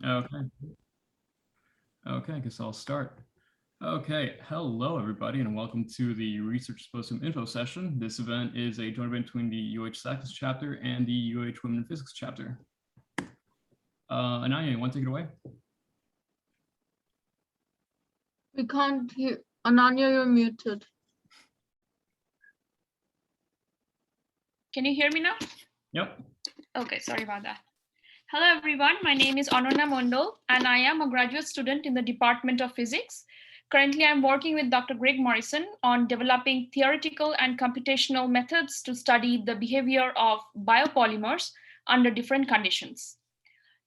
Okay. Okay, I guess I'll start. Okay, hello everybody, and welcome to the Research Symposium info session. This event is a joint event between the UH SACNAS chapter and the UH Women in Physics chapter. Ananya, you want to take it away? We can't hear. Ananya, you're muted. Can you hear me now? Yep. Okay, sorry about that. Hello, everyone. My name is Ananya Mondal, and I am a graduate student in the Department of Physics. Currently, I'm working with Dr. Greg Morrison on developing theoretical and computational methods to study the behavior of biopolymers under different conditions.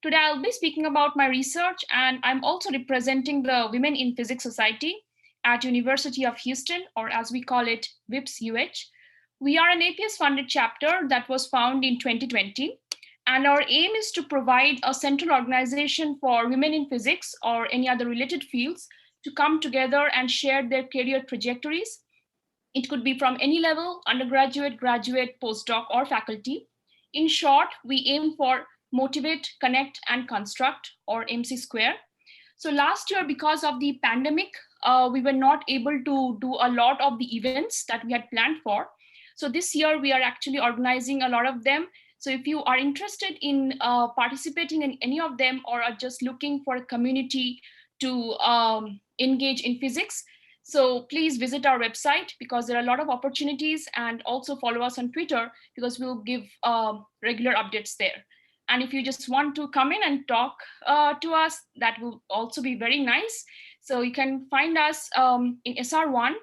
Today, I'll be speaking about my research, and I'm also representing the Women in Physics Society at University of Houston, or as we call it, WiPS UH. We are an APS-funded chapter that was founded in 2020, and our aim is to provide a central organization for women in physics or any other related fields to come together and share their career trajectories. It could be from any level, undergraduate, graduate, postdoc, or faculty. In short, we aim for motivate, connect, and construct, or MC square. So last year, because of the pandemic, we were not able to do a lot of the events that we had planned for. So this year, we are actually organizing a lot of them. So if you are interested in participating in any of them or are just looking for a community to engage in physics, so please visit our website because there are a lot of opportunities, and also follow us on Twitter because we'll give regular updates there. And if you just want to come in and talk to us, that will also be very nice. So you can find us in SR1,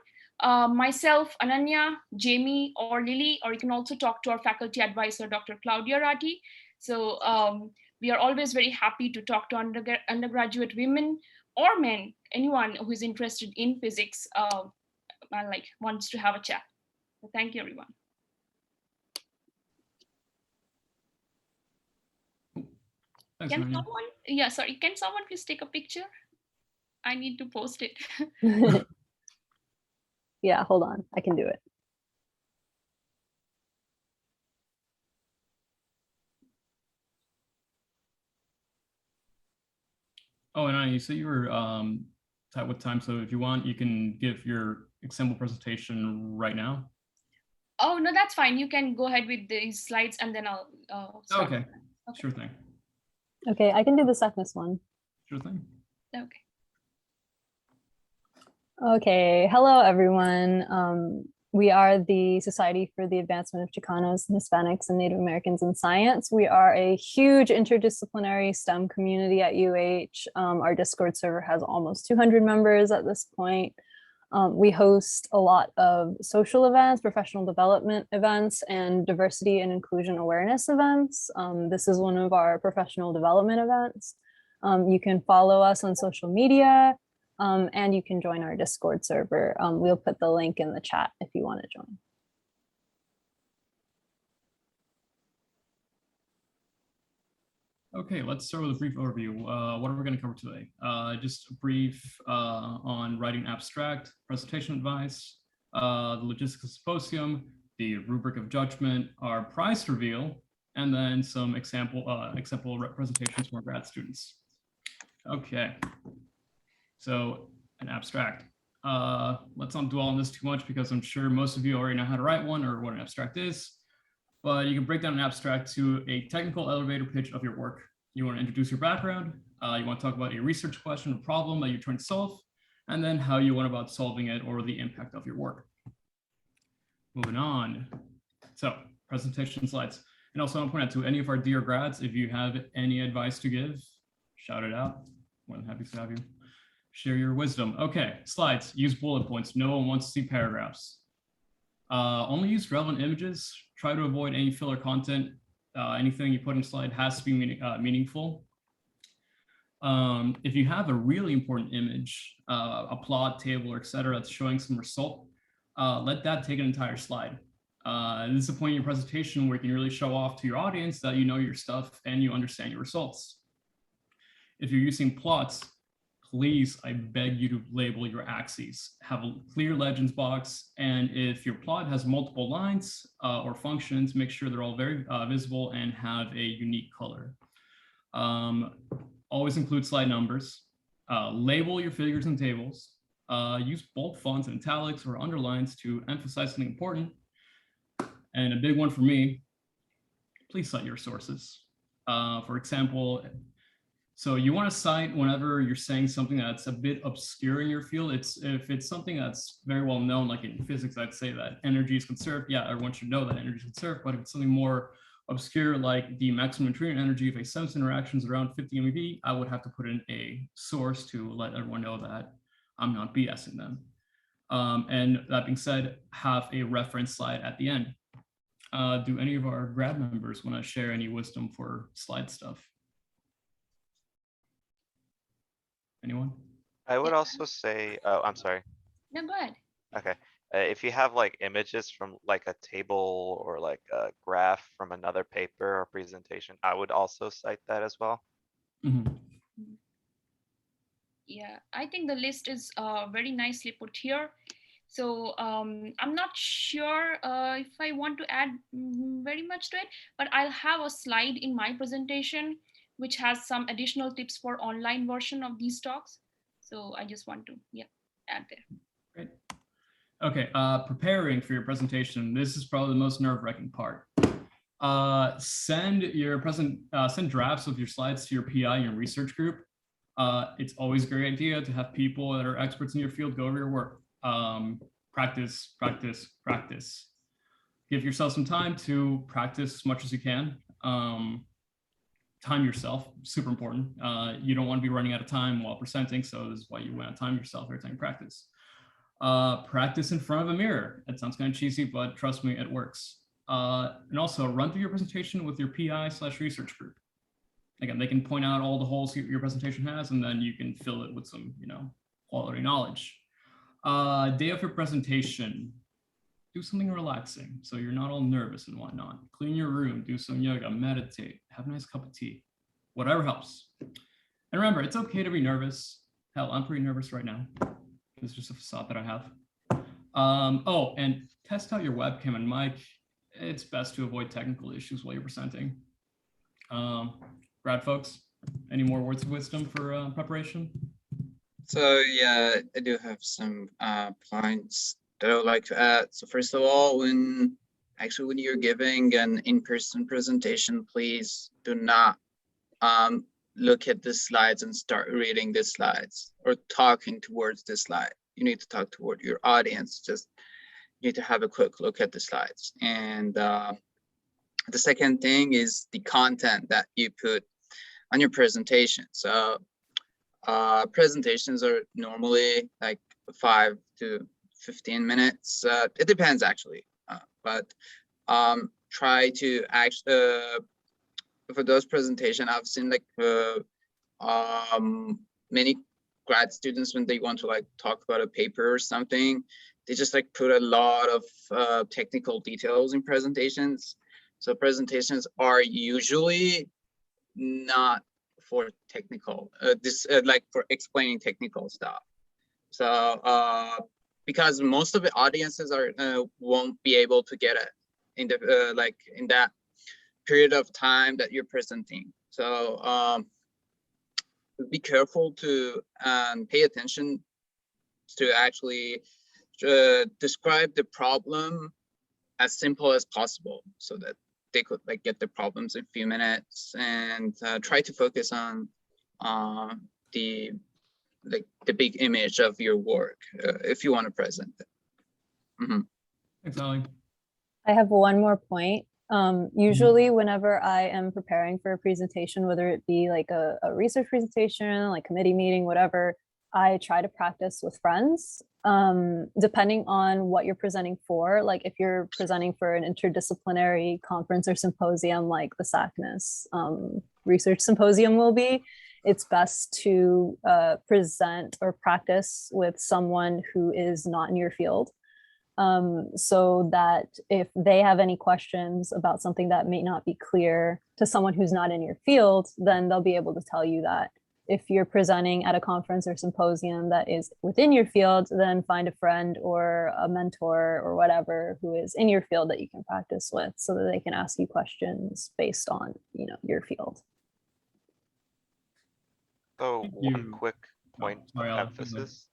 myself, Ananya, Jamie, or Lily, or you can also talk to our faculty advisor, Dr. Claudia Ratti. So we are always very happy to talk to undergraduate women or men, anyone who is interested in physics and like wants to have a chat. So thank you, everyone. Thanks, Can Ananya. someone, yeah, sorry, can someone please take a picture? I need to post it. Yeah, hold on, I can do it. Oh, and you said you were tight with time, so if you want, you can give your example presentation right now. Oh, no, that's fine. You can go ahead with these slides and then I'll start. Okay, sure thing. Okay, I can do the SACNAS one. Sure thing. Okay. Okay, hello everyone. We are the Society for the Advancement of Chicanos, Hispanics, and Native Americans in Science. We are a huge interdisciplinary STEM community at UH. Our Discord server has almost 200 members at this point. We host a lot of social events, professional development events, and diversity and inclusion awareness events. This is one of our professional development events. You can follow us on social media. And you can join our Discord server. We'll put the link in the chat if you want to join. Okay, let's start with a brief overview. What are we going to cover today? Just a brief on writing abstract, presentation advice, the logistics of Symposium, the rubric of judgment, our prize reveal, and then some example presentations from our grad students. Okay. So an abstract. Let's not dwell on this too much because I'm sure most of you already know how to write one or what an abstract is. But you can break down an abstract to a technical elevator pitch of your work. You want to introduce your background. You want to talk about a research question or problem that you're trying to solve, and then how you went about solving it or the impact of your work. Moving on. So presentation slides. And also I want to point out to any of our dear grads, if you have any advice to give, shout it out. More than happy to have you. Share your wisdom. Okay, slides, use bullet points. No one wants to see paragraphs. Only use relevant images. Try to avoid any filler content. Anything you put in a slide has to be meaningful. If you have a really important image, a plot, table, or etc. that's showing some result, let that take an entire slide. This is the point in your presentation where you can really show off to your audience that you know your stuff and you understand your results. If you're using plots, please, I beg you to label your axes. Have a clear legends box, and if your plot has multiple lines or functions, make sure they're all very visible and have a unique color. always include slide numbers, label your figures and tables, use bold fonts and italics or underlines to emphasize something important. And a big one for me, please cite your sources. For example, so you want to cite whenever you're saying something that's a bit obscure in your field. If it's something that's very well known, like in physics, I'd say that energy is conserved. Yeah, everyone should know that energy is conserved. But if it's something more obscure, like the maximum neutrino energy of a SEMS interaction is around 50 MeV, I would have to put in a source to let everyone know that I'm not BSing them. And that being said, have a reference slide at the end. Do any of our grad members want to share any wisdom for slide stuff? Anyone? I would also say, oh, I'm sorry. No, go ahead. Okay. If you have like images from like a table or like a graph from another paper or presentation, I would also cite that as well. Mhm. Yeah, I think the list is very nicely put here. So I'm not sure if I want to add very much to it, but I'll have a slide in my presentation which has some additional tips for online version of these talks. So I just want to, yeah, add there. Great. Okay, preparing for your presentation. This is probably the most nerve-wracking part. Send drafts of your slides to your PI and your research group. It's always a great idea to have people that are experts in your field go over your work. Practice, practice, practice. Give yourself some time to practice as much as you can. Time yourself, super important. You don't want to be running out of time while presenting, so this is why you want to time yourself every time you practice. Practice in front of a mirror. It sounds kind of cheesy, but trust me, it works. And also run through your presentation with your PI/research group. Again, they can point out all the holes your presentation has, and then you can fill it with some, quality knowledge. Day of your presentation, do something relaxing so you're not all nervous and whatnot. Clean your room, do some yoga, meditate, have a nice cup of tea, whatever helps. And remember, it's okay to be nervous. Hell, I'm pretty nervous right now. It's just a facade that I have. Oh, and test out your webcam and mic. It's best to avoid technical issues while you're presenting. Grad folks, any more words of wisdom for preparation? So yeah, I do have some points that I would like to add. So first of all, when you're giving an in-person presentation, please do not look at the slides and start reading the slides or talking towards the slide. You need to talk toward your audience. Just need to have a quick look at the slides. And the second thing is the content that you put on your presentation. So presentations are normally like 5 to 15 minutes. It depends actually, but try to actually, for those presentations, I've seen like many grad students when they want to like talk about a paper or something, they just like put a lot of technical details in presentations. So presentations are usually not for technical, like for explaining technical stuff. So because most of the audiences won't be able to get it in the like in that period of time that you're presenting. So be careful to pay attention to actually describe the problem as simple as possible, so that they could like get the problems in a few minutes, and try to focus on the big image of your work if you want to present it. Mm-hmm. Thanks, Ali. I have one more point. Usually whenever I am preparing for a presentation, whether it be like a research presentation, like committee meeting, whatever, I try to practice with friends, depending on what you're presenting for. Like if you're presenting for an interdisciplinary conference or symposium, like the SACNAS research symposium will be, it's best to present or practice with someone who is not in your field. So that if they have any questions about something that may not be clear to someone who's not in your field, then they'll be able to tell you that. If you're presenting at a conference or symposium that is within your field, then find a friend or a mentor or whatever who is in your field that you can practice with, so that they can ask you questions based on, your field. So Thank one you. quick point sorry, of I'll have to leave. emphasis.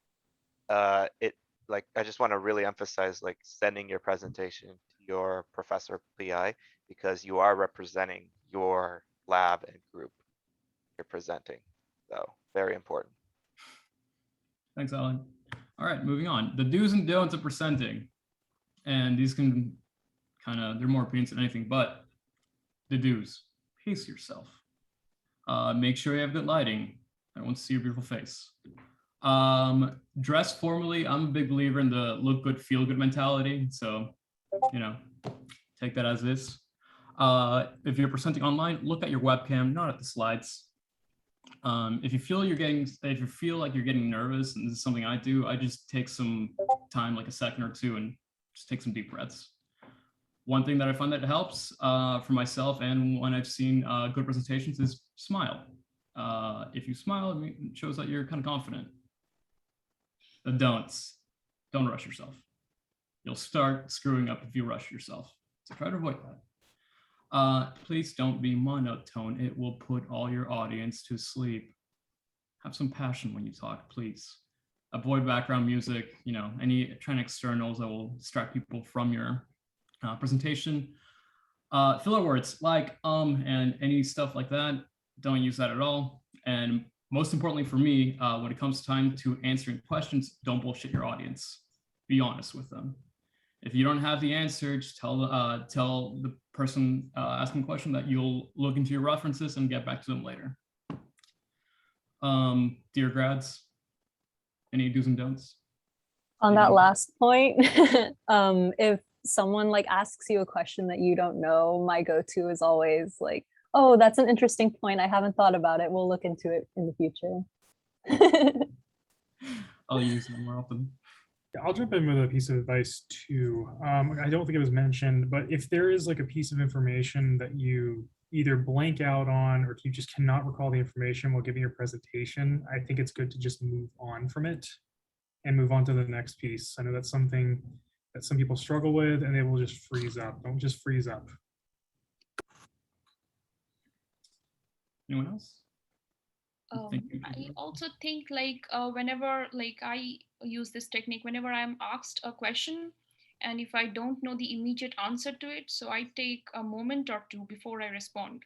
I just want to really emphasize like sending your presentation to your professor PI because you are representing your lab and group you're presenting. So very important. Thanks, Alan. All right, moving on. The do's and don'ts of presenting. And these can they're more opinions than anything, but the do's, pace yourself. Make sure you have good lighting. I want to see your beautiful face. Dress formally. I'm a big believer in the look good, feel good mentality. So, take that as is. If you're presenting online, look at your webcam, not at the slides. If you feel like you're getting nervous, and this is something I do, I just take some time, like a second or two, and just take some deep breaths. One thing that I find that helps for myself and when I've seen good presentations is smile. If you smile, it shows that you're kind of confident. The don'ts, don't rush yourself. You'll start screwing up if you rush yourself. So try to avoid that. Please don't be monotone. It will put all your audience to sleep. Have some passion when you talk, please. Avoid background music, any trying externals that will distract people from your presentation. Filler words like and any stuff like that, don't use that at all. And most importantly for me, when it comes time to answering questions, don't bullshit your audience. Be honest with them. If you don't have the answer, just tell the person asking the question that you'll look into your references and get back to them later. Dear grads, any do's and don'ts? On that last point, if someone asks you a question that you don't know, my go-to is always like, oh, that's an interesting point. I haven't thought about it. We'll look into it in the future. I'll use it more often. Yeah, I'll jump in with a piece of advice too. I don't think it was mentioned, but if there is a piece of information that you either blank out on or you just cannot recall the information while giving your presentation, I think it's good to just move on from it and move on to the next piece. I know that's something that some people struggle with and they will just freeze up. Don't just freeze up. Anyone else? I also think whenever I use this technique, whenever I'm asked a question, and if I don't know the immediate answer to it, so I take a moment or two before I respond.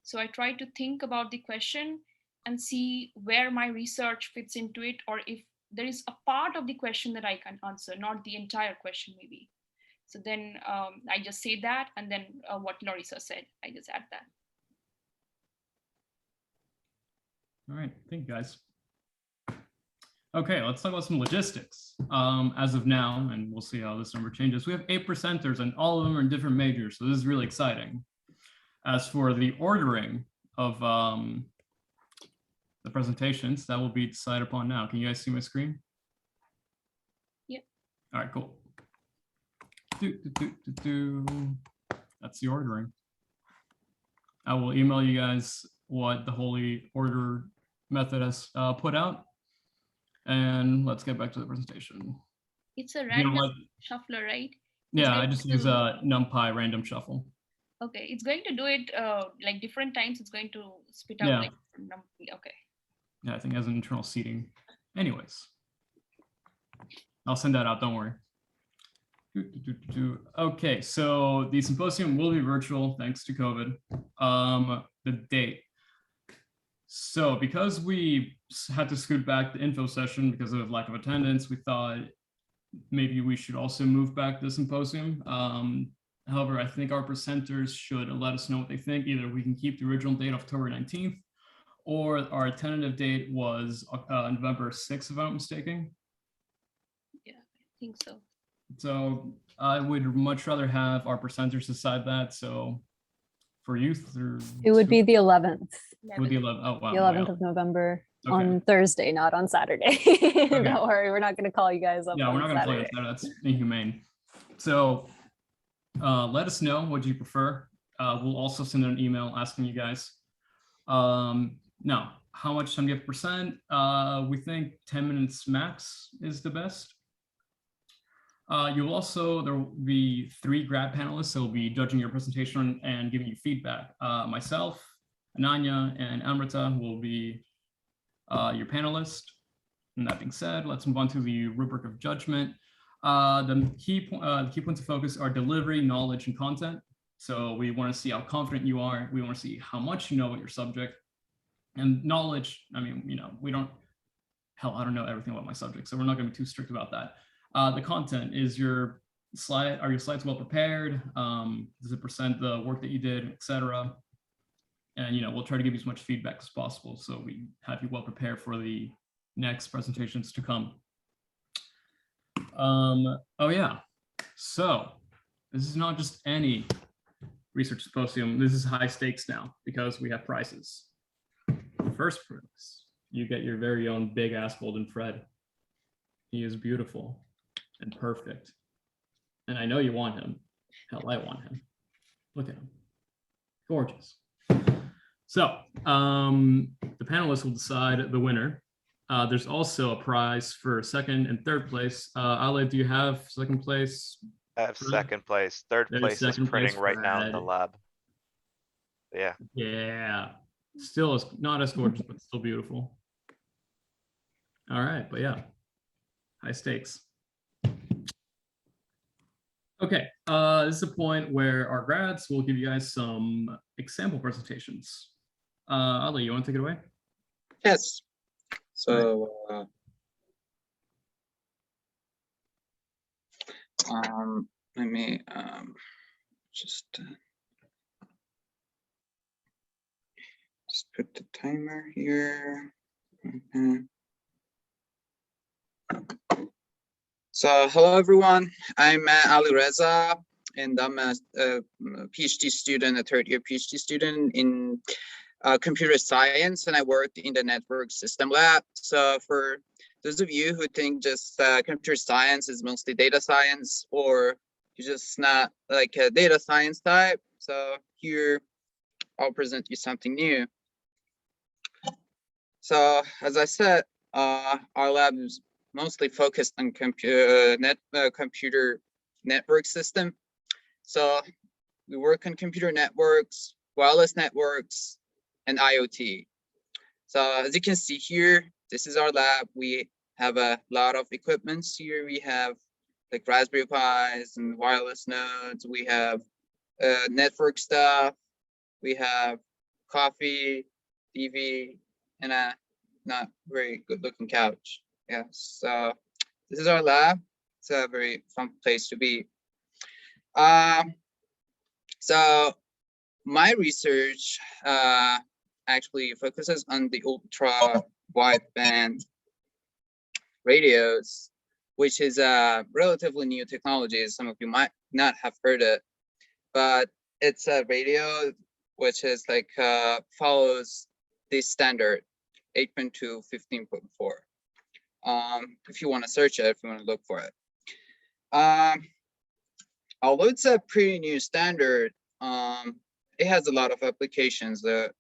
So I try to think about the question and see where my research fits into it, or if there is a part of the question that I can answer, not the entire question maybe. So then I just say that, and then what Larissa said, I just add that. All right, thank you guys. Okay, let's talk about some logistics. As of now, and we'll see how this number changes, we have 8 presenters and all of them are in different majors, so this is really exciting. As for the ordering of the presentations, that will be decided upon now. Can you guys see my screen? Yeah. All right, cool. That's the ordering. I will email you guys what the Holy Order method has put out. And let's get back to the presentation. It's a random shuffler, right? Yeah, I just use a NumPy random shuffle. Okay, it's going to do it different times. It's going to spit out okay. Yeah, I think it has an internal seating. Anyways, I'll send that out, don't worry. Okay, so the symposium will be virtual thanks to COVID. The date. So because we had to scoot back the info session because of lack of attendance, we thought maybe we should also move back the symposium. However, I think our presenters should let us know what they think. Either we can keep the original date October 19th, or our tentative date was November 6th, if I'm not mistaken. Yeah, I think so. So I would much rather have our presenters decide that. So for youth, it would be the 11th. It would be 11th. Oh, wow. The 11th of November on Thursday, not on Saturday. Okay. Don't worry, we're not going to call you guys up. Yeah, we're not going to play Saturday. with that. That's inhumane. So let us know what you prefer. We'll also send an email asking you guys. Now, how much time do you have to present? We think 10 minutes max is the best. There will be 3 grad panelists that will be judging your presentation and giving you feedback. Myself, Ananya, and Amrita will be your panelist. And that being said, let's move on to the rubric of judgment. The key points of focus are delivery, knowledge, and content. So we want to see how confident you are. We want to see how much you know about your subject. And knowledge, I mean, you know, I don't know everything about my subject, so we're not going to be too strict about that. The content is are your slides well prepared? Does it present the work that you did, etc.? And, you know, we'll try to give you as much feedback as possible so we have you well prepared for the next presentations to come. Oh yeah, so this is not just any research symposium. This is high stakes now because we have prizes. First prize, you get your very own big ass golden Fred. He is beautiful and perfect. And I know you want him. Hell, I want him. Look at him. Gorgeous. So the panelists will decide the winner. There's also a prize for second and third place. Ale, do you have second place? I have second place. Third There's place is second place printing right now in the Fred. lab. Yeah. Yeah. Still not as gorgeous, but still beautiful. All right, but yeah, high stakes. Okay, this is a point where our grads will give you guys some example presentations. Ali, you want to take it away? Yes. So let me just put the timer here. So hello everyone, I'm Ali Reza, and I'm a PhD student, a third-year PhD student in computer science, and I worked in the network system lab. So for those of you who think just computer science is mostly data science, or you're just not like a data science type, so here I'll present you something new. So as I said, our lab is mostly focused on computer network system. So we work on computer networks, wireless networks, and IoT. So as you can see here, this is our lab. We have a lot of equipments here. We have like Raspberry Pis and wireless nodes. We have network stuff. We have coffee, TV, and a not very good looking couch. Yes, so this is our lab. It's a very fun place to be. So my research actually focuses on the ultra wideband radios, which is a relatively new technology. Some of you might not have heard it, but it's a radio which is like follows this standard 8.2 15.4. If you want to search it, if you want to look for it. Although it's a pretty new standard, it has a lot of applications. The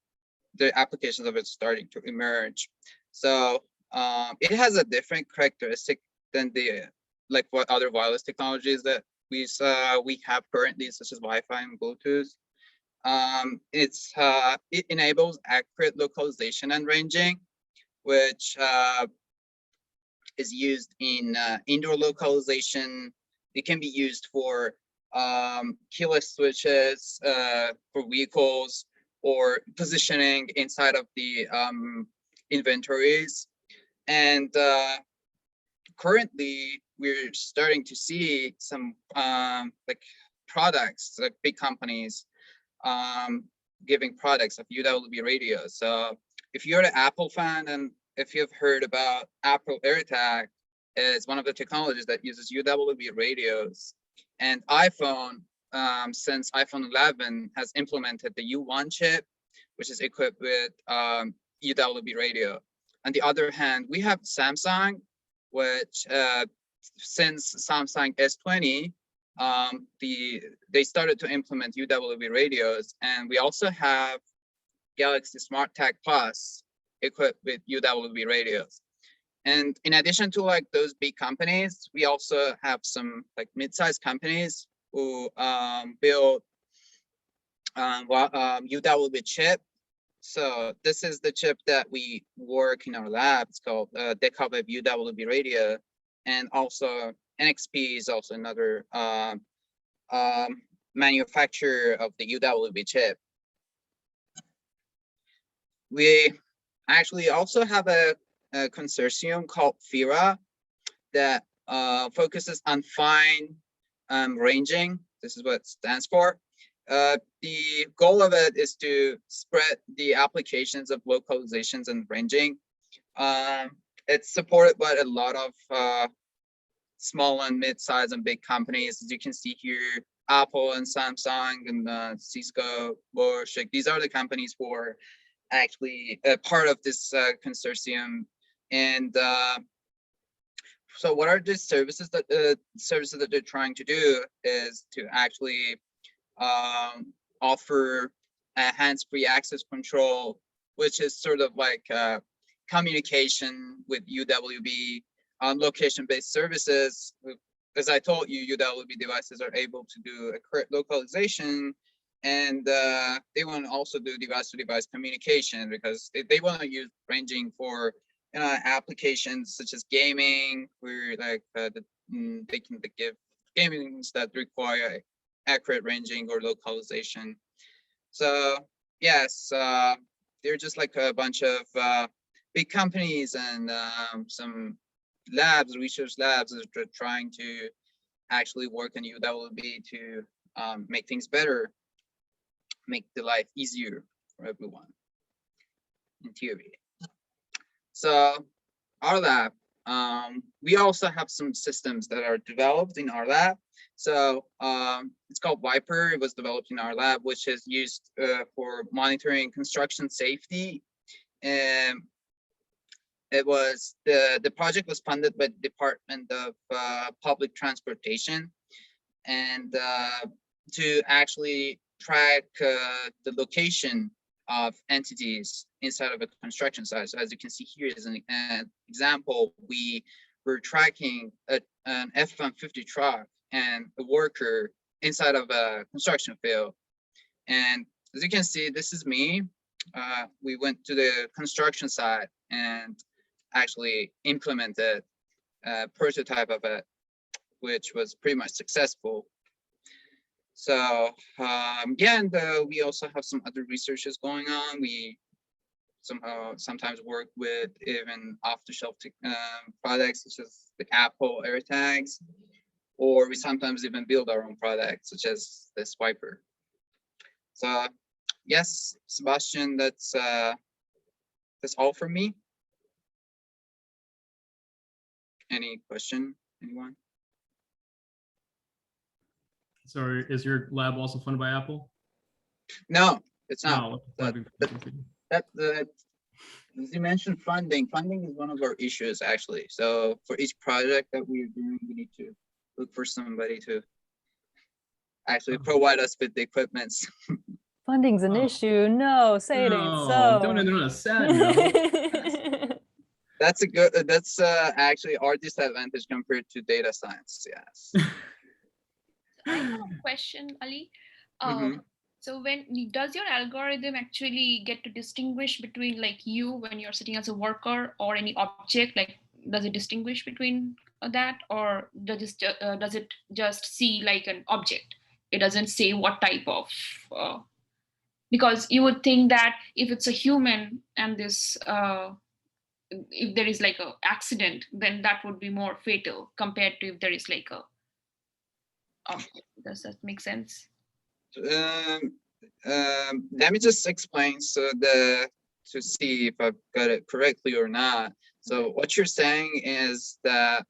applications of it starting to emerge. So it has a different characteristic than the like what other wireless technologies that we have currently, such as Wi-Fi and Bluetooth. It enables accurate localization and ranging, which is used in indoor localization. It can be used for keyless switches for vehicles, or positioning inside of the inventories. And currently, we're starting to see some like products, like big companies giving products of UWB radios. So if you're an Apple fan, and if you've heard about Apple AirTag, is one of the technologies that uses UWB radios. And iPhone, since iPhone 11 has implemented the U1 chip, which is equipped with UWB radio. On the other hand, we have Samsung, which since Samsung S20, they started to implement UWB radios, and we also have Galaxy Smart Tag Plus equipped with UWB radios. And in addition to like those big companies, we also have some like mid-sized companies who build UWB chip. So this is the chip that we work in our lab. It's called decoupled UWB radio, and also NXP is also another manufacturer of the UWB chip. We actually also have a consortium called FIRA that focuses on fine ranging. This is what it stands for. The goal of it is to spread the applications of localizations and ranging. It's supported by a lot of small and mid-sized and big companies. As you can see here, Apple and Samsung and Cisco, Bosch. These are the companies who are actually a part of this consortium. And so what are the services that they're trying to do is to actually offer a hands-free access control, which is sort of like communication with UWB on location-based services. As I told you, UWB devices are able to do a correct localization, and they want to also do device-to-device communication because they want to use ranging for applications such as gaming, where like they can give gamings that require accurate ranging or localization. So yes, they're just like a bunch of big companies and some labs, research labs that are trying to actually work on UWB to make things better, make the life easier for everyone in theory. So our lab, we also have some systems that are developed in our lab. So it's called WiPS. It was developed in our lab, which is used for monitoring construction safety. And it was the project was funded by the Department of Public Transportation, and to actually track the location of entities inside of a construction site. So as you can see here is an example, we were tracking an F-150 truck and a worker inside of a construction field. And as you can see, this is me. We went to the construction site and actually implemented a prototype of it, which was pretty much successful. So yeah, and we also have some other researches going on. We sometimes work with even off-the-shelf products such as the Apple AirTags, or we sometimes even build our own products such as this wiper. So yes, Sebastian, that's all from me. Any question, anyone? So is your lab also funded by Apple? No, it's not. No. That as you mentioned, funding is one of our issues actually. So for each project that we're doing, we need to look for somebody to actually provide us with the equipments. Funding's an issue. No, say it ain't so. Don't end on a sad note. That's a good. That's actually our disadvantage compared to data science. Yes. I have a question, Ali. So does your algorithm actually get to distinguish between like you when you're sitting as a worker or any object? Like, does it distinguish between that, or does it just see like an object? It doesn't say what type of. Because you would think that if it's a human and this, if there is like an accident, then that would be more fatal compared to if there is like a. Does that make sense? Let me just explain to see if I've got it correctly or not. So what you're saying is that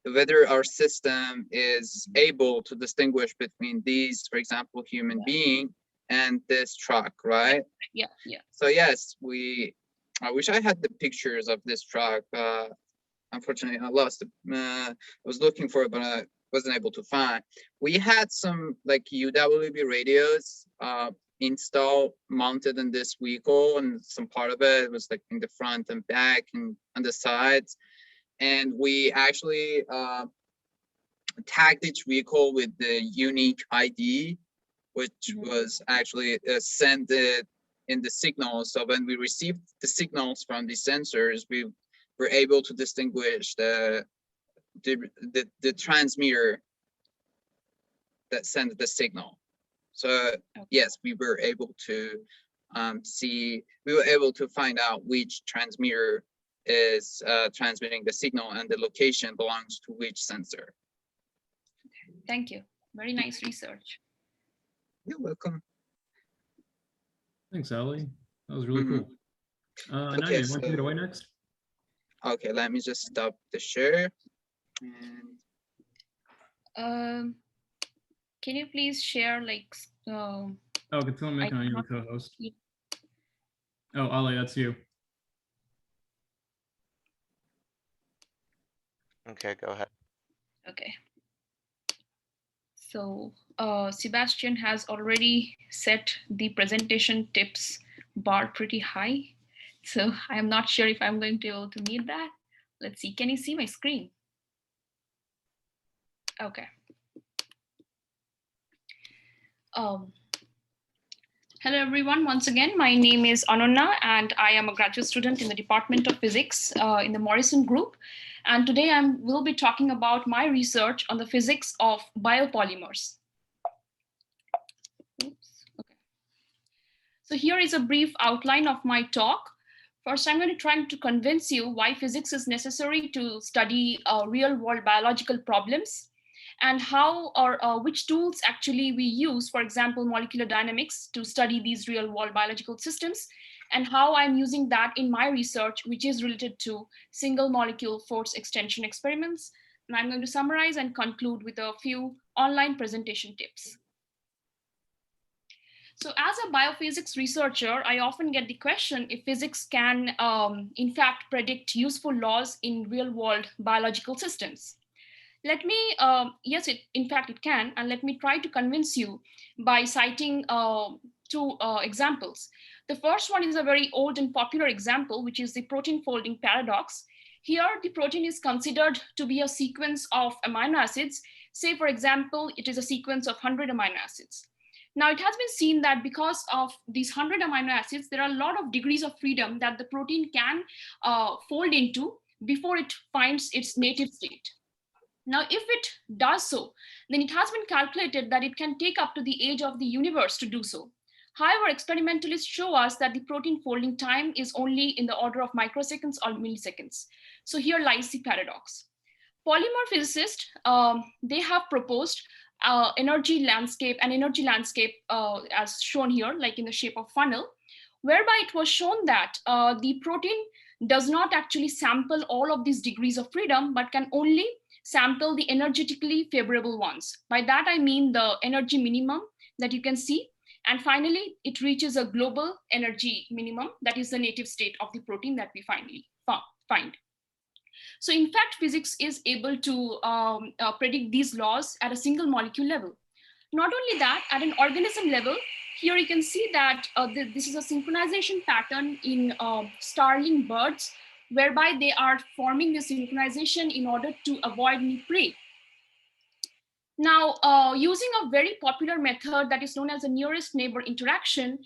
whether our system is able to distinguish between these, for example, human being and this truck, right? Yeah. So yes, I wish I had the pictures of this truck. Unfortunately, I lost it. I was looking for it, but I wasn't able to find. We had some like UWB radios installed, mounted in this vehicle, and some part of it was like in the front and back and on the sides. And we actually tagged each vehicle with the unique ID, which was actually sent in the signals. So when we received the signals from these sensors, we were able to distinguish the transmitter that sent the signal. So yes, we were able to find out which transmitter is transmitting the signal and the location belongs to which sensor. Thank you. Very nice research. You're welcome. Thanks, Ali. That was really cool. Nadia, Okay, you want to take it away next? Okay, let me just stop the share. Can you please share Oh, can someone make I your cannot co-host? see. Oh, Ali, that's you. Okay, go ahead. Okay. So Sebastian has already set the presentation tips bar pretty high. So I'm not sure if I'm going to be able to meet that. Let's see, can you see my screen? Okay. Hello everyone, once again, my name is Anonna and I am a graduate student in the Department of Physics in the Morrison Group. And today will be talking about my research on the physics of biopolymers. Oops, okay. So here is a brief outline of my talk. First, I'm going to try to convince you why physics is necessary to study real-world biological problems, and how or which tools actually we use, for example, molecular dynamics, to study these real-world biological systems, and how I'm using that in my research, which is related to single molecule force extension experiments. And I'm going to summarize and conclude with a few online presentation tips. So as a biophysics researcher, I often get the question if physics can, in fact, predict useful laws in real-world biological systems. Let me, yes, in fact it can, and let me try to convince you by citing two examples. The first one is a very old and popular example, which is the protein folding paradox. Here, the protein is considered to be a sequence of amino acids. Say, for example, it is a sequence of 100 amino acids. Now, it has been seen that because of these 100 amino acids, there are a lot of degrees of freedom that the protein can fold into before it finds its native state. Now, if it does so, then it has been calculated that it can take up to the age of the universe to do so. However, experimentalists show us that the protein folding time is only in the order of microseconds or milliseconds. So here lies the paradox. Polymer physicists, they have proposed an energy landscape as shown here, like in the shape of funnel, whereby it was shown that the protein does not actually sample all of these degrees of freedom, but can only sample the energetically favorable ones. By that, I mean the energy minimum that you can see. And finally, it reaches a global energy minimum, that is the native state of the protein that we finally find. So in fact, physics is able to predict these laws at a single molecule level. Not only that, at an organism level, here you can see that this is a synchronization pattern in starling birds, whereby they are forming this synchronization in order to avoid any prey. Now, using a very popular method that is known as the nearest neighbor interaction,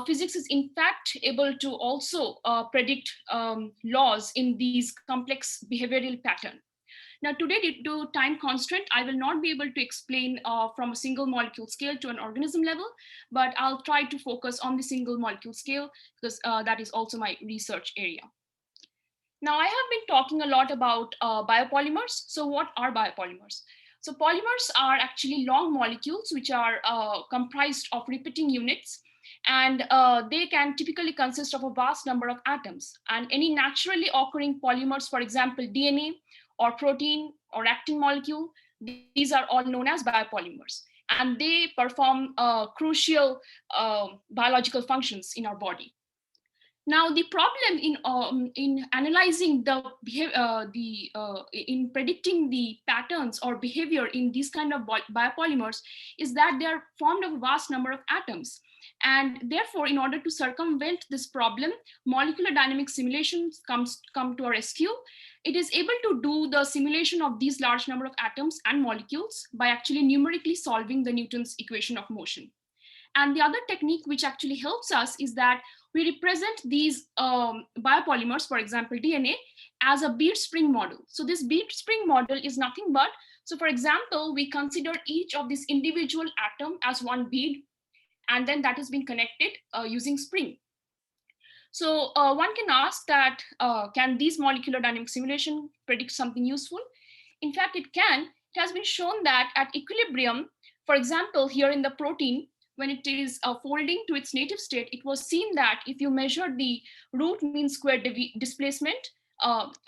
physics is in fact able to also predict laws in these complex behavioral pattern. Now, today, due to time constraint, I will not be able to explain from a single molecule scale to an organism level, but I'll try to focus on the single molecule scale because that is also my research area. Now, I have been talking a lot about biopolymers. So what are biopolymers? So polymers are actually long molecules which are comprised of repeating units, and they can typically consist of a vast number of atoms. And any naturally occurring polymers, for example, DNA or protein or actin molecule, these are all known as biopolymers. And they perform crucial biological functions in our body. Now, the problem in analyzing in predicting the patterns or behavior in these kind of biopolymers is that they are formed of a vast number of atoms. And therefore, in order to circumvent this problem, molecular dynamic simulations come to our rescue. It is able to do the simulation of these large number of atoms and molecules by actually numerically solving the Newton's equation of motion. And the other technique which actually helps us is that we represent these biopolymers, for example, DNA, as a bead spring model. So this bead spring model is nothing but, so for example, we consider each of these individual atom as one bead, and then that has been connected using spring. So one can ask that, can these molecular dynamic simulation predict something useful? In fact, it can. It has been shown that at equilibrium, for example, here in the protein, when it is folding to its native state, it was seen that if you measure the root mean square displacement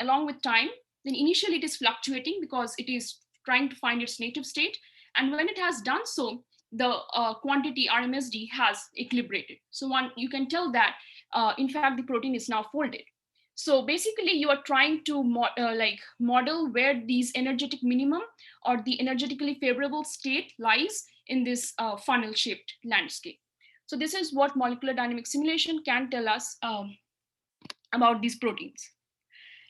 along with time, then initially it is fluctuating because it is trying to find its native state. And when it has done so, the quantity RMSD has equilibrated. So you can tell that, in fact, the protein is now folded. So basically, you are trying to model where these energetic minimum or the energetically favorable state lies in this funnel-shaped landscape. So this is what molecular dynamic simulation can tell us about these proteins.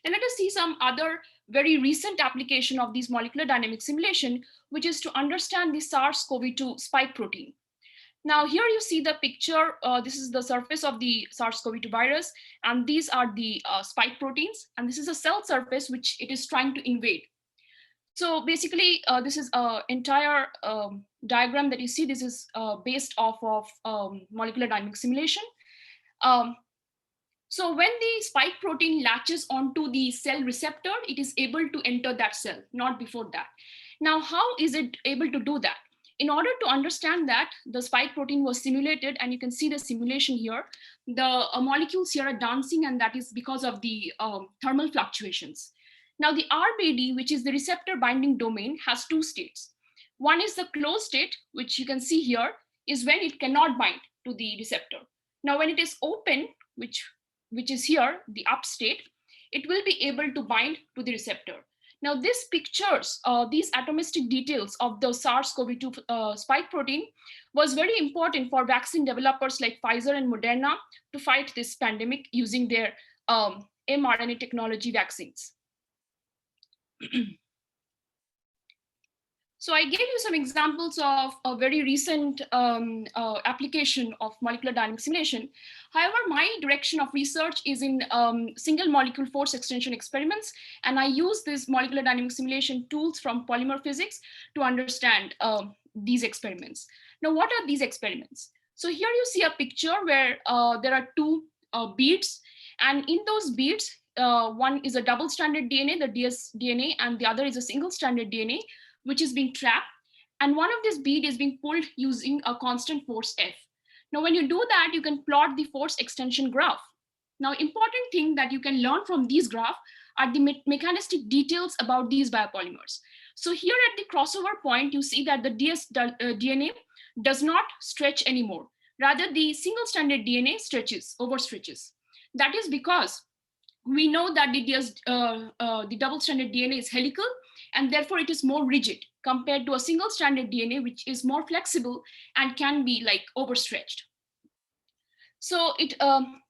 And let us see some other very recent application of these molecular dynamic simulation, which is to understand the SARS-CoV-2 spike protein. Now here you see the picture, this is the surface of the SARS-CoV-2 virus, and these are the spike proteins, and this is a cell surface which it is trying to invade. So basically, this is an entire diagram that you see. This is based off of molecular dynamic simulation. So when the spike protein latches onto the cell receptor, it is able to enter that cell, not before that. Now, how is it able to do that? In order to understand that, the spike protein was simulated, and you can see the simulation here. The molecules here are dancing, and that is because of the thermal fluctuations. Now, the RBD, which is the receptor binding domain, has two states. One is the closed state, which you can see here, is when it cannot bind to the receptor. Now, when it is open, which is here, the up state, it will be able to bind to the receptor. Now, this pictures these atomistic details of the SARS-CoV-2 spike protein was very important for vaccine developers like Pfizer and Moderna to fight this pandemic using their mRNA technology vaccines. So I gave you some examples of a very recent application of molecular dynamic simulation. However, my direction of research is in single molecule force extension experiments, and I use these molecular dynamic simulation tools from polymer physics to understand these experiments. Now, what are these experiments? So here you see a picture where there are two beads, and in those beads, one is a double-stranded DNA, the dsDNA, and the other is a single-stranded DNA, which is being trapped, and one of this bead is being pulled using a constant force F. Now, when you do that, you can plot the force extension graph. Now, important thing that you can learn from these graphs are the mechanistic details about these biopolymers. So here at the crossover point, you see that the dsDNA does not stretch anymore. Rather, the single-stranded DNA overstretches. That is because we know that the double-stranded DNA is helical, and therefore it is more rigid compared to a single-stranded DNA, which is more flexible and can be like overstretched. So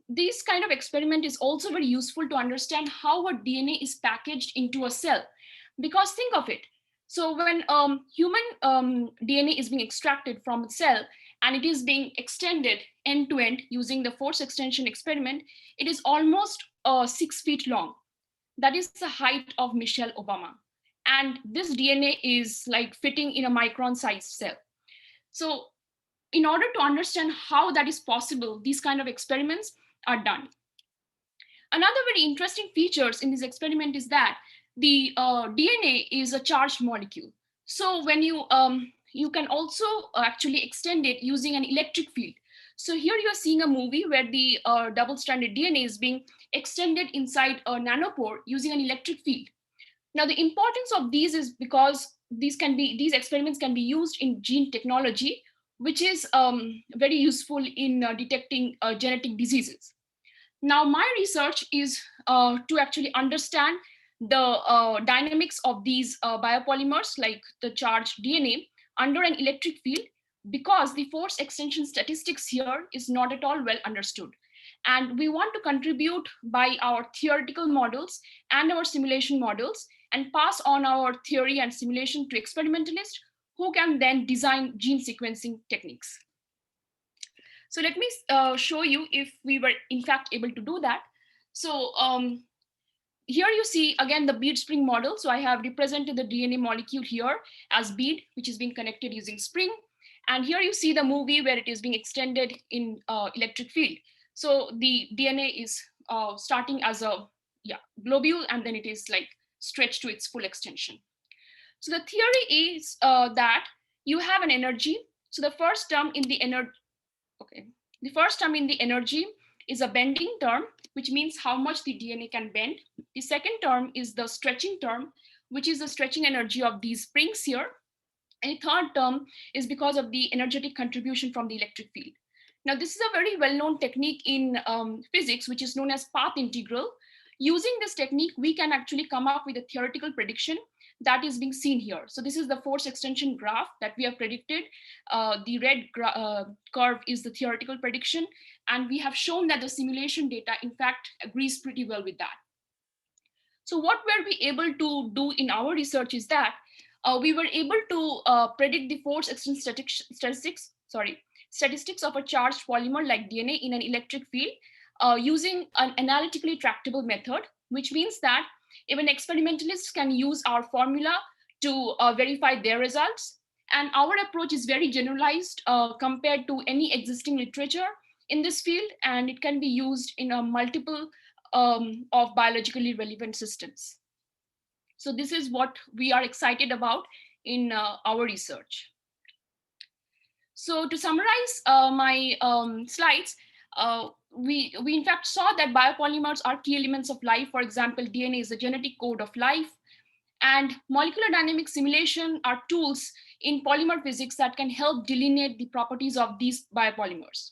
this kind of experiment is also very useful to understand how a DNA is packaged into a cell. Because think of it. So when human DNA is being extracted from a cell and it is being extended end to end using the force extension experiment, it is almost 6 feet long. That is the height of Michelle Obama. And this DNA is like fitting in a micron sized cell. So in order to understand how that is possible, these kind of experiments are done. Another very interesting features in this experiment is that the DNA is a charged molecule. So when you can also actually extend it using an electric field. So here you're seeing a movie where the double-stranded DNA is being extended inside a nanopore using an electric field. Now, the importance of these is because these experiments can be used in gene technology, which is very useful in detecting genetic diseases. Now, my research is to actually understand the dynamics of these biopolymers, like the charged DNA, under an electric field, because the force extension statistics here is not at all well understood. And we want to contribute by our theoretical models and our simulation models and pass on our theory and simulation to experimentalists who can then design gene sequencing techniques. So let me show you if we were in fact able to do that. So here you see again the bead spring model. So I have represented the DNA molecule here as bead, which is being connected using spring. And here you see the movie where it is being extended in electric field. So the DNA is starting as a globule, and then it is like stretched to its full extension. So the theory is that you have an energy. So the first term in the energy is a bending term, which means how much the DNA can bend. The second term is the stretching term, which is the stretching energy of these springs here. And the third term is because of the energetic contribution from the electric field. Now, this is a very well-known technique in physics, which is known as path integral. Using this technique, we can actually come up with a theoretical prediction that is being seen here. So this is the force extension graph that we have predicted. The red curve is the theoretical prediction. And we have shown that the simulation data, in fact, agrees pretty well with that. So what were we able to do in our research is that we were able to predict the force extension statistics of a charged polymer like DNA in an electric field using an analytically tractable method, which means that even experimentalists can use our formula to verify their results. And our approach is very generalized compared to any existing literature in this field, and it can be used in a multiple of biologically relevant systems. So this is what we are excited about in our research. So to summarize my slides, we in fact saw that biopolymers are key elements of life. For example, DNA is the genetic code of life, and molecular dynamic simulation are tools in polymer physics that can help delineate the properties of these biopolymers.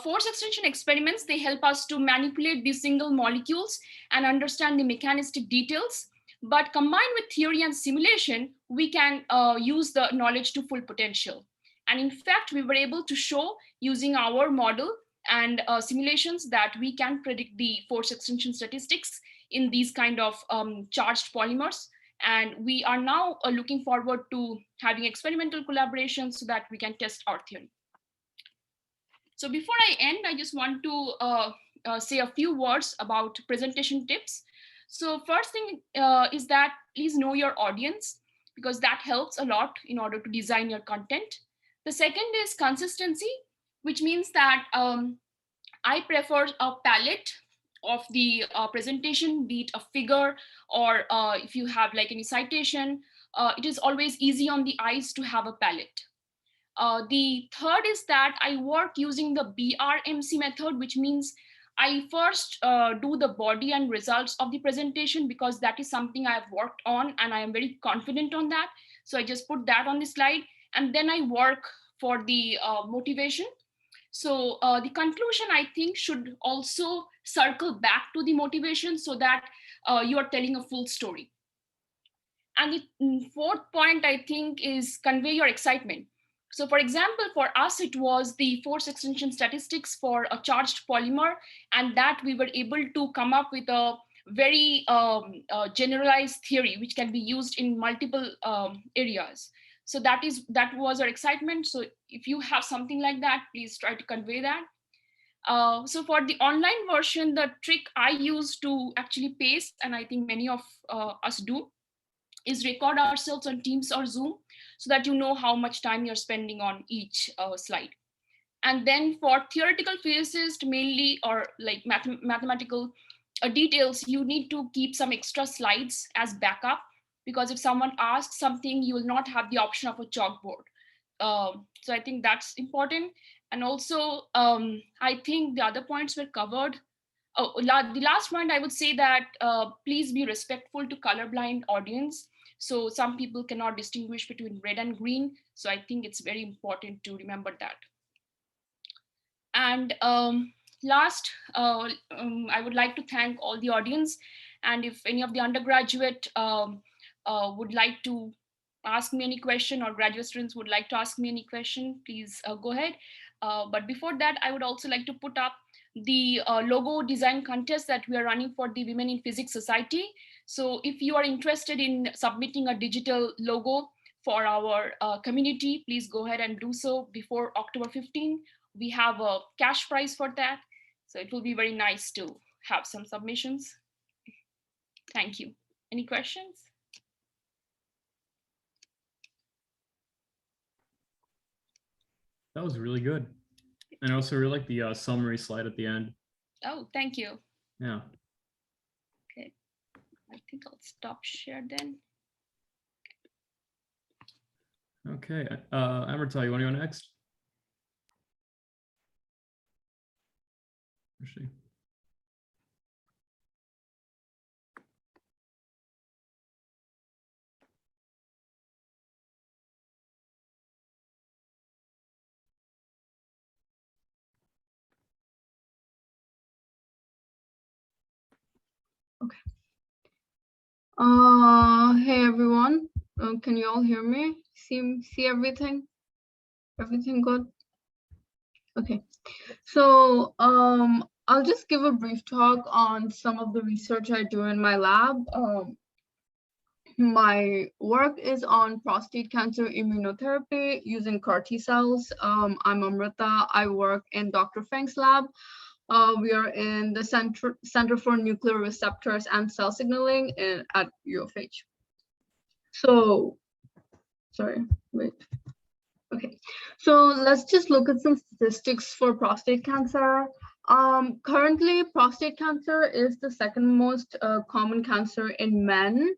Force extension experiments, they help us to manipulate these single molecules and understand the mechanistic details. But combined with theory and simulation, we can use the knowledge to full potential. And in fact, we were able to show using our model and simulations that we can predict the force extension statistics in these kind of charged polymers. And we are now looking forward to having experimental collaborations so that we can test our theory. So before I end, I just want to say a few words about presentation tips. So first thing is that please know your audience, because that helps a lot in order to design your content. The second is consistency, which means that I prefer a palette of the presentation, be it a figure or if you have like any citation, it is always easy on the eyes to have a palette. The third is that I work using the BRMC method, which means I first do the body and results of the presentation, because that is something I've worked on and I am very confident on that. So I just put that on the slide, and then I work for the motivation. So the conclusion, I think, should also circle back to the motivation so that you are telling a full story. And the fourth point, I think, is convey your excitement. So for example, for us, it was the force extension statistics for a charged polymer, and that we were able to come up with a very generalized theory, which can be used in multiple areas. So that was our excitement. So if you have something like that, please try to convey that. So for the online version, the trick I use to actually pace, and I think many of us do, is record ourselves on Teams or Zoom so that you know how much time you're spending on each slide. And then for theoretical physicists mainly, or like mathematical details, you need to keep some extra slides as backup, because if someone asks something, you will not have the option of a chalkboard. So I think that's important. And also, I think the other points were covered. Oh, the last point I would say that please be respectful to colorblind audience. So some people cannot distinguish between red and green. So I think it's very important to remember that. And last, I would like to thank all the audience. And if any of the undergraduate would like to ask me any question, or graduate students would like to ask me any question, please go ahead. But before that, I would also like to put up the logo design contest that we are running for the Women in Physics Society. So if you are interested in submitting a digital logo for our community, please go ahead and do so before October 15. We have a cash prize for that. So it will be very nice to have some submissions. Thank you. Any questions? That was really good. And I also really like the summary slide at the end. Oh, thank you. Yeah. Okay, I think I'll stop share then. Okay. Amrita, you want to go next? Where's she? Hey everyone. Can you all hear me? See everything? Everything good? Okay. So I'll just give a brief talk on some of the research I do in my lab. My work is on prostate cancer immunotherapy using CAR T cells. I'm Amrita. I work in Dr. Feng's lab. We are in the Center for Nuclear Receptors and Cell Signaling at U of H. So, sorry, wait. Okay, so let's just look at some statistics for prostate cancer. Currently, prostate cancer is the second most common cancer in men.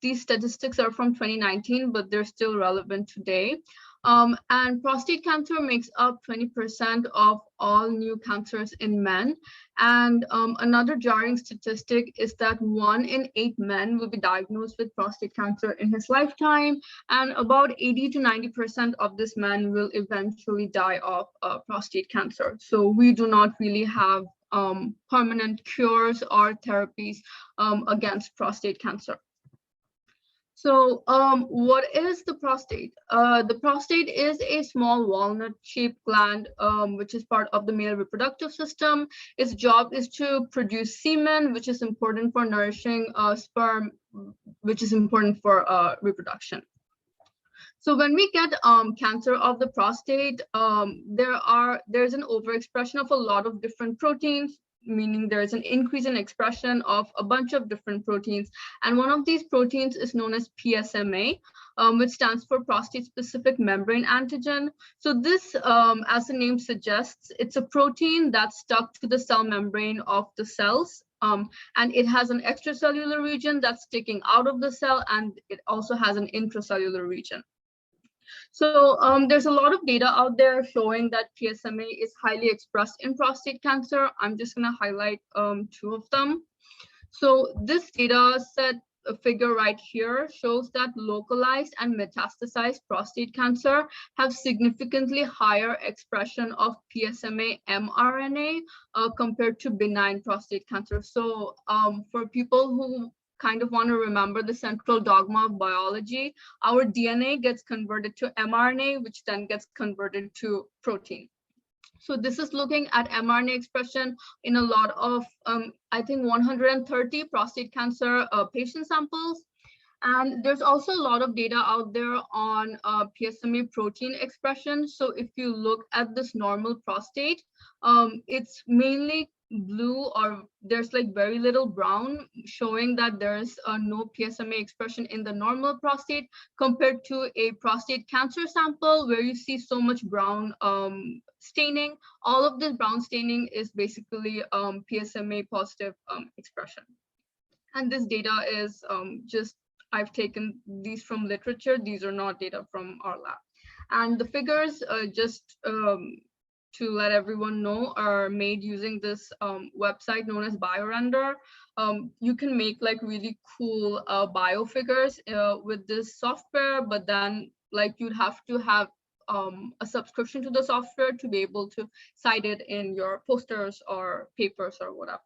These statistics are from 2019, but they're still relevant today. And prostate cancer makes up 20% of all new cancers in men. And another jarring statistic is that 1 in 8 men will be diagnosed with prostate cancer in his lifetime, and about 80 to 90% of this men will eventually die of prostate cancer. So we do not really have permanent cures or therapies against prostate cancer. So what is the prostate? The prostate is a small walnut-shaped gland, which is part of the male reproductive system. Its job is to produce semen, which is important for nourishing sperm, which is important for reproduction. So when we get cancer of the prostate, there's an overexpression of a lot of different proteins, meaning there's an increase in expression of a bunch of different proteins. And one of these proteins is known as PSMA, which stands for prostate-specific membrane antigen. So this, as the name suggests, it's a protein that's stuck to the cell membrane of the cells. And it has an extracellular region that's sticking out of the cell, and it also has an intracellular region. So there's a lot of data out there showing that PSMA is highly expressed in prostate cancer. I'm just going to highlight 2 of them. So this data set figure right here shows that localized and metastasized prostate cancer have significantly higher expression of PSMA mRNA compared to benign prostate cancer. So for people who kind of want to remember the central dogma of biology, our DNA gets converted to mRNA, which then gets converted to protein. So this is looking at mRNA expression in a lot of, I think 130 prostate cancer patient samples. And there's also a lot of data out there on PSMA protein expression. So if you look at this normal prostate, it's mainly blue, or there's like very little brown, showing that there's no PSMA expression in the normal prostate, compared to a prostate cancer sample where you see so much brown staining. All of this brown staining is basically PSMA positive expression. And this data is just, I've taken these from literature. These are not data from our lab. And the figures, just to let everyone know, are made using this website known as BioRender. You can make like really cool bio figures with this software, but then like you'd have to have a subscription to the software to be able to cite it in your posters or papers or whatever.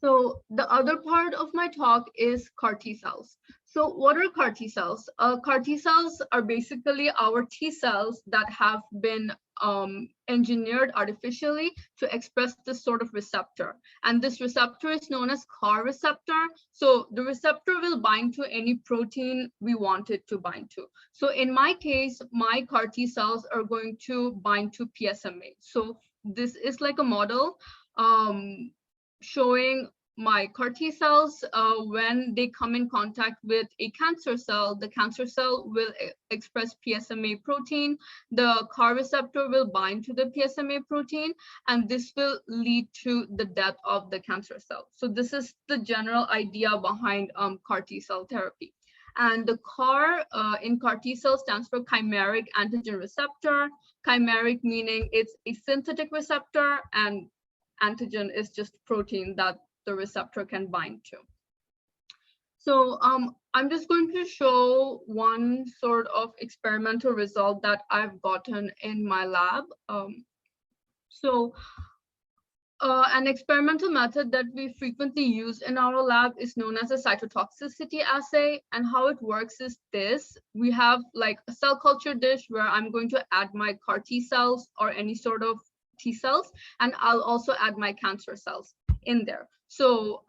So the other part of my talk is CAR T cells. So what are CAR T cells? CAR T cells are basically our T cells that have been engineered artificially to express this sort of receptor. And this receptor is known as CAR receptor. So the receptor will bind to any protein we want it to bind to. So in my case, my CAR T cells are going to bind to PSMA. So this is like a model showing my CAR T cells, when they come in contact with a cancer cell, the cancer cell will express PSMA protein. The CAR receptor will bind to the PSMA protein, and this will lead to the death of the cancer cell. So this is the general idea behind CAR T cell therapy. And the CAR in CAR T cell stands for chimeric antigen receptor. Chimeric meaning it's a synthetic receptor, and antigen is just protein that the receptor can bind to. So I'm just going to show one sort of experimental result that I've gotten in my lab. An experimental method that we frequently use in our lab is known as a cytotoxicity assay. And how it works is this: we have like a cell culture dish where I'm going to add my CAR T cells or any sort of T cells, and I'll also add my cancer cells in there. So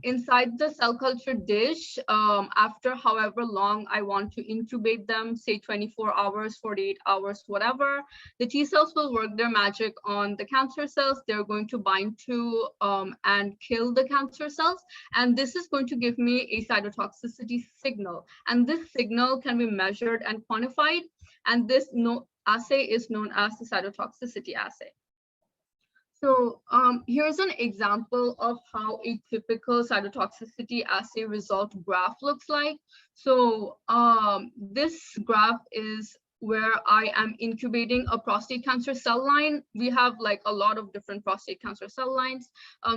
inside the cell culture dish, after however long I want to incubate them, say 24 hours, 48 hours, whatever, the T cells will work their magic on the cancer cells. They're going to bind to and kill the cancer cells. And this is going to give me a cytotoxicity signal. And this signal can be measured and quantified. And this assay is known as the cytotoxicity assay. So here's an example of how a typical cytotoxicity assay result graph looks like. So this graph is where I am incubating a prostate cancer cell line. We have like a lot of different prostate cancer cell lines.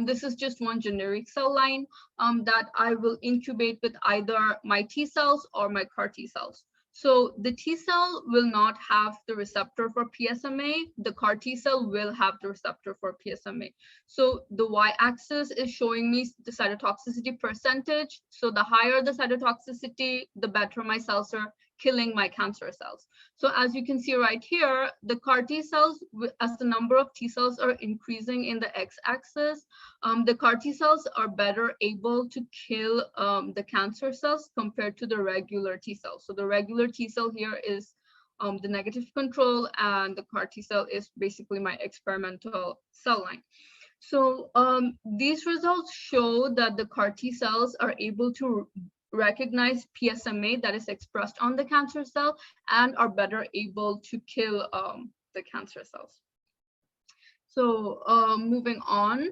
This is just one generic cell line that I will incubate with either my T cells or my CAR T cells. So the T cell will not have the receptor for PSMA. The CAR T cell will have the receptor for PSMA. So the y-axis is showing me the cytotoxicity percentage. So the higher the cytotoxicity, the better my cells are killing my cancer cells. So as you can see right here, the CAR T cells, as the number of T cells are increasing in the x-axis, the CAR T cells are better able to kill the cancer cells compared to the regular T cells. So the regular T cell here is the negative control, and the CAR T cell is basically my experimental cell line. So these results show that the CAR T cells are able to recognize PSMA that is expressed on the cancer cell and are better able to kill the cancer cells. So moving on,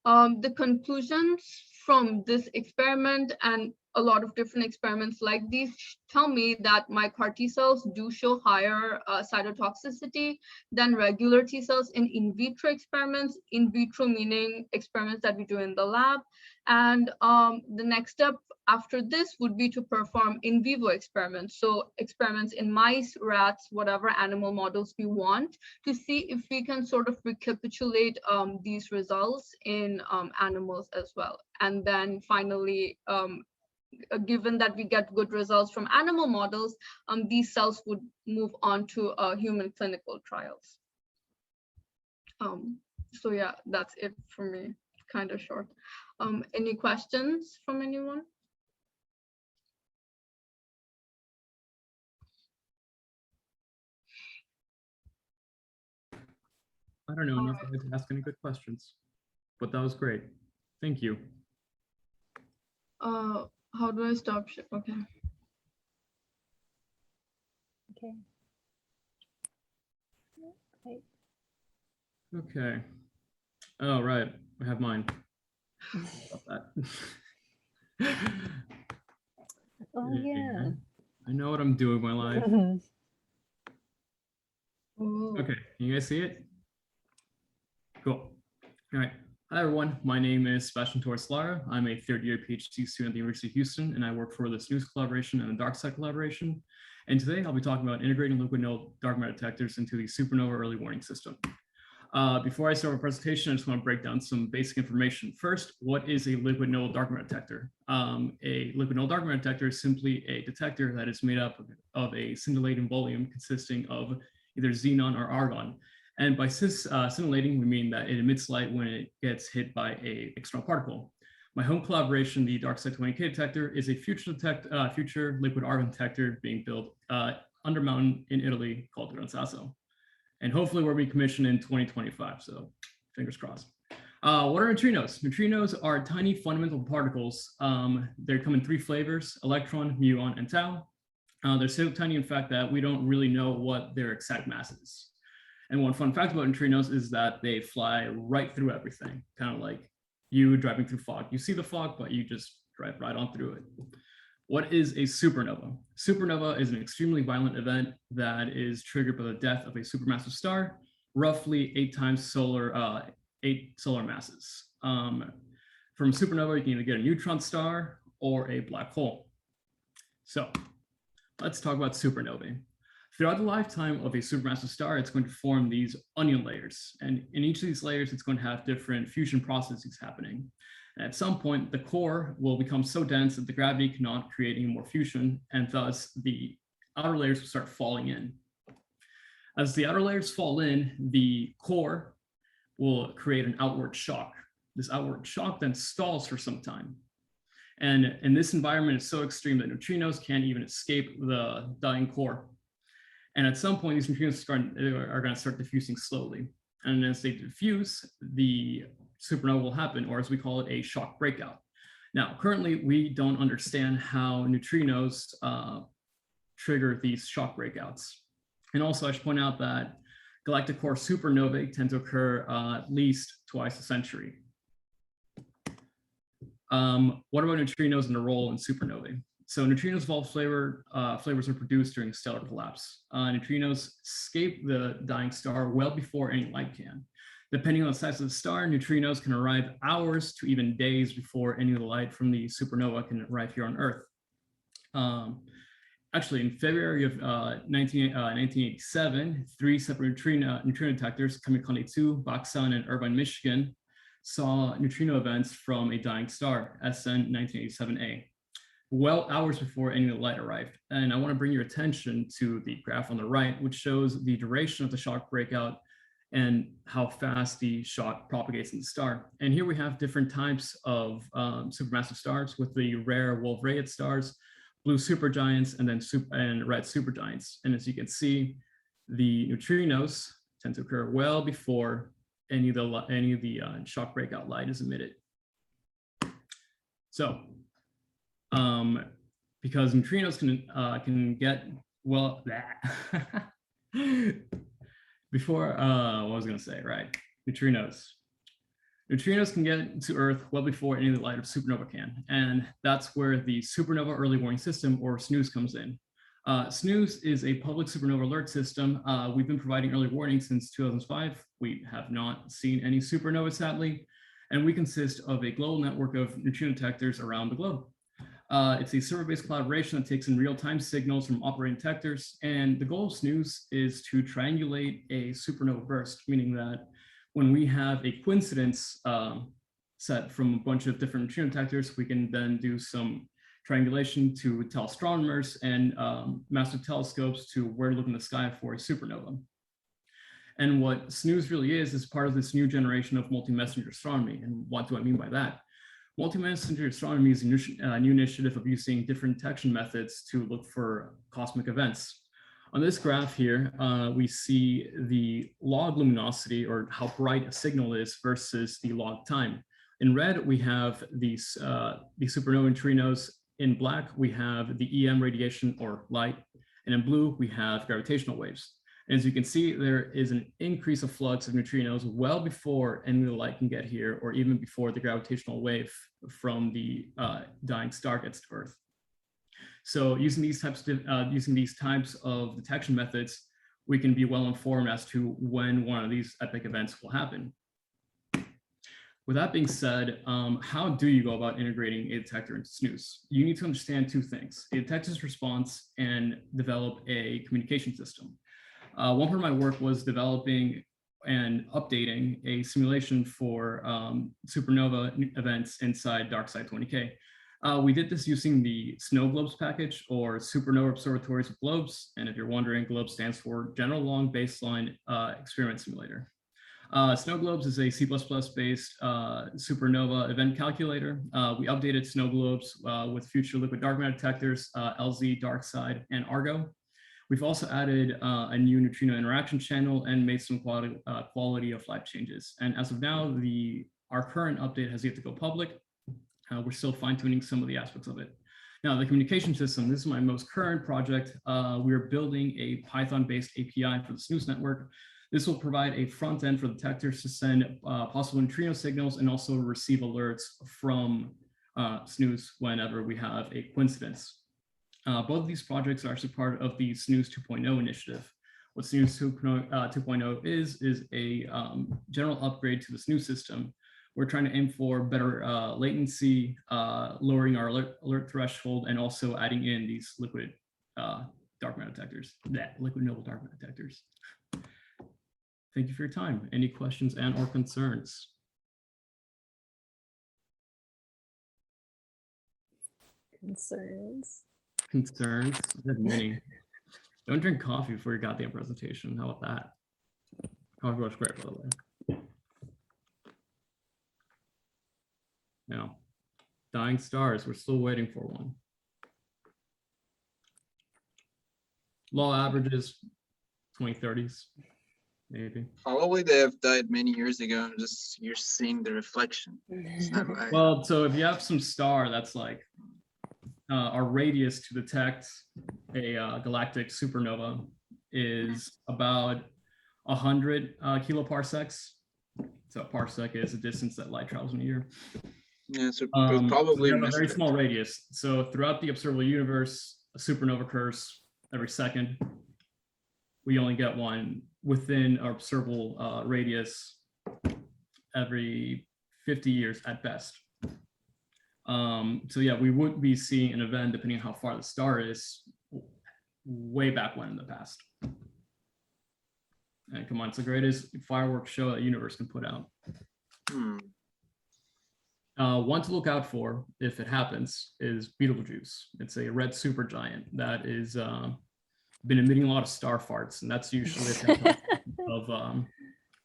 the conclusions from this experiment and a lot of different experiments like these tell me that my CAR T cells do show higher cytotoxicity than regular T cells in vitro experiments, in vitro meaning experiments that we do in the lab. And the next step after this would be to perform in vivo experiments. So experiments in mice, rats, whatever animal models we want, to see if we can sort of recapitulate these results in animals as well. And then finally, given that we get good results from animal models, these cells would move on to human clinical trials. So yeah, that's it for me, kind of short. Any questions from anyone? I don't know enough to ask any good questions, but that was great. Thank you. How do I stop? Okay. Okay. Right. Okay. Oh, right. I have mine. About that. Oh, yeah. I know what I'm doing with my life. Oh. Okay, can you guys see it? Cool. All right. Hi, everyone. My name is Sebastian Torres-Lara. I'm a third-year PhD student at the University of Houston, and I work for the SNOOS collaboration and the DarkSide collaboration. And today I'll be talking about integrating liquid null dark matter detectors into the supernova early warning system. Before I start my presentation, I just want to break down some basic information. First, what is a liquid nodal dark matter detector? A liquid nodal dark matter detector is simply a detector that is made up of a scintillating volume consisting of either xenon or argon. And by scintillating, we mean that it emits light when it gets hit by an external particle. My home collaboration, the DarkSide 20K detector, is a future liquid argon detector being built under mountain in Italy called Gran Sasso. And hopefully we'll be commissioned in 2025, so fingers crossed. What are neutrinos? Neutrinos are tiny fundamental particles. They come in 3 flavors: electron, muon, and tau. They're so tiny, in fact, that we don't really know what their exact mass is. And one fun fact about neutrinos is that they fly right through everything, kind of like you driving through fog. You see the fog, but you just drive right on through it. What is a supernova? Supernova is an extremely violent event that is triggered by the death of a supermassive star, roughly 8 solar masses. From a supernova, you can either get a neutron star or a black hole. So let's talk about supernovae. Throughout the lifetime of a supermassive star, it's going to form these onion layers. And in each of these layers, it's going to have different fusion processes happening. And at some point, the core will become so dense that the gravity cannot create any more fusion, and thus the outer layers will start falling in. As the outer layers fall in, the core will create an outward shock. This outward shock then stalls for some time. And in this environment, it's so extreme that neutrinos can't even escape the dying core. And at some point, these neutrinos are going to start diffusing slowly. And as they diffuse, the supernova will happen, or as we call it, a shock breakout. Now, currently, we don't understand how neutrinos trigger these shock breakouts. And also, I should point out that galactic core supernovae tend to occur at least twice a century. What about neutrinos and their role in supernovae? So neutrinos of all flavors are produced during stellar collapse. Neutrinos escape the dying star well before any light can. Depending on the size of the star, neutrinos can arrive hours to even days before any of the light from the supernova can arrive here on Earth. Actually, in February of 1987, 3 separate neutrino detectors, Kamikonde 2, Baksan, and Irvine, Michigan, saw neutrino events from a dying star, SN 1987A. Well hours before any of the light arrived. And I want to bring your attention to the graph on the right, which shows the duration of the shock breakout and how fast the shock propagates in the star. And here we have different types of supermassive stars with the rare Wolf-Rayet stars, blue supergiants, and then red supergiants. And as you can see, the neutrinos tend to occur well before any of the shock breakout light is emitted. So, because neutrinos can get well before what was I going to say, right? Neutrinos can get to Earth well before any of the light of supernova can, and that's where the supernova early warning system, or SNOOS, comes in. SNOOS is a public supernova alert system. We've been providing early warning since 2005. We have not seen any supernovas, sadly, and we consist of a global network of neutrino detectors around the globe. It's a server-based collaboration that takes in real-time signals from operating detectors, and the goal of SNOOS is to triangulate a supernova burst, meaning that when we have a coincidence set from a bunch of different neutrino detectors, we can then do some triangulation to tell astronomers and massive telescopes to where to look in the sky for a supernova. And what SNOOS really is part of this new generation of multi-messenger astronomy. And what do I mean by that? Multi-messenger astronomy is a new initiative of using different detection methods to look for cosmic events. On this graph here, we see the log luminosity, or how bright a signal is, versus the log time. In red, we have the supernova neutrinos. In black, we have the EM radiation, or light. And in blue, we have gravitational waves. And as you can see, there is an increase of flux of neutrinos well before any of the light can get here, or even before the gravitational wave from the dying star gets to Earth. So using these types of detection methods, we can be well informed as to when one of these epic events will happen. With that being said, how do you go about integrating a detector into SNOOS? You need to understand 2 things: a detector's response and develop a communication system. One part of my work was developing and updating a simulation for supernova events inside DarkSide 20K. We did this using the Snow Globes package, or Supernova Observatories with Globes. And if you're wondering, GLOBE stands for General Long Baseline Experiment Simulator. Snow Globes is a C++ based supernova event calculator. We updated Snow Globes with future liquid dark matter detectors, LZ, DarkSide, and Argo. We've also added a new neutrino interaction channel and made some quality of life changes. And as of now, our current update has yet to go public. We're still fine-tuning some of the aspects of it. Now, the communication system, this is my most current project. We're building a Python-based API for the SNOOS network. This will provide a front end for detectors to send possible neutrino signals and also receive alerts from SNOOS whenever we have a coincidence. Both of these projects are actually part of the SNOOS 2.0 initiative. What SNOOS 2.0 is a general upgrade to the SNOOS system. We're trying to aim for better latency, lowering our alert threshold, and also adding in these liquid dark matter detectors, liquid noble dark matter detectors. Thank you for your time. Any questions and or concerns? Concerns. Concerns? I have many. Don't drink coffee before your goddamn presentation. How about that? Coffee was great, by the way. Now, dying stars, we're still waiting for one. Law averages 2030s, maybe. Probably they have died many years ago, and just you're seeing the reflection. It's not like Well, so if you have some star that's like our radius to detect a galactic supernova is about 100 kiloparsecs. So a parsec is the distance that light travels in a year. yeah, so So probably we have a missed very it. small radius. So throughout the observable universe, a supernova occurs every second. We only get one within our observable radius every 50 years at best. So yeah, we would be seeing an event depending on how far the star is way back when in the past. And come on, it's the greatest fireworks show that the universe can put out. One to look out for, if it happens, is Betelgeuse. It's a red supergiant that is been emitting a lot of star farts, and that's usually a telltale of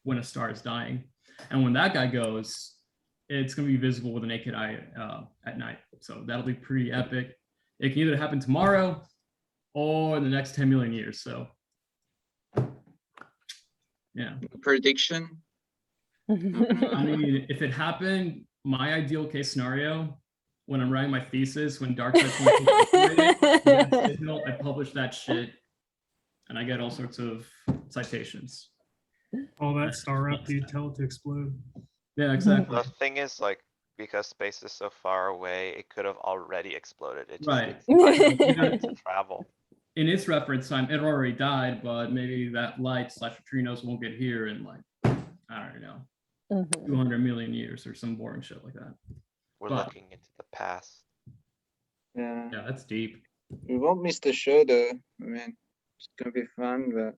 when a star is dying. And when that guy goes, it's going to be visible with the naked eye at night. So that'll be pretty epic. It can either happen tomorrow or in the next 10 million years. So yeah. Prediction. I mean, if it happened, my ideal case scenario, when I'm writing my thesis, when dark signal, I publish that shit and I get all sorts of citations. All that star up, you tell it to explode. Yeah, exactly. The thing is, like, because space is so far away, it could have already exploded. It just Right. takes time to travel. In its reference time, it already died, but maybe that light / neutrinos won't get here in like, I don't know, 200 million years or some boring shit like that. We're But- looking into the past. Yeah, Yeah, that's deep. we won't miss the show though. I mean, it's gonna be fun, but